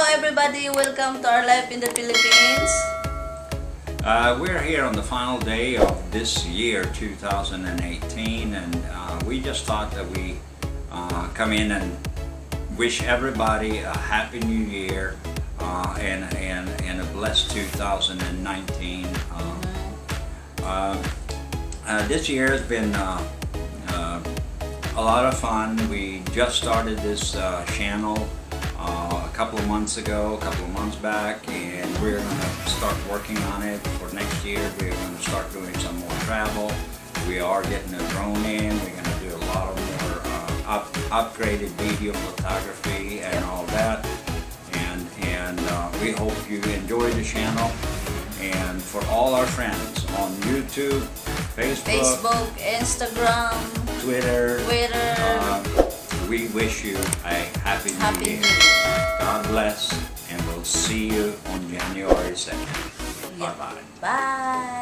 everybody, welcome to our life in the Philippines. We're here on the final day of this year, 2018, and we just thought that we come in and wish everybody a happy new year and a blessed 2019. This year has been a lot of fun. We just started this channel a couple of months back, and we're going to start working on it for next year. We're going to start doing some more travel. We are getting a drone in. We're going to do a lot of more upgraded video photography and all that. And we hope you enjoy the channel. And for all our friends on YouTube, Facebook, Instagram, Twitter, we wish you a happy new year. God bless, and we'll see you on January 2nd. Yeah. Bye-bye. Bye.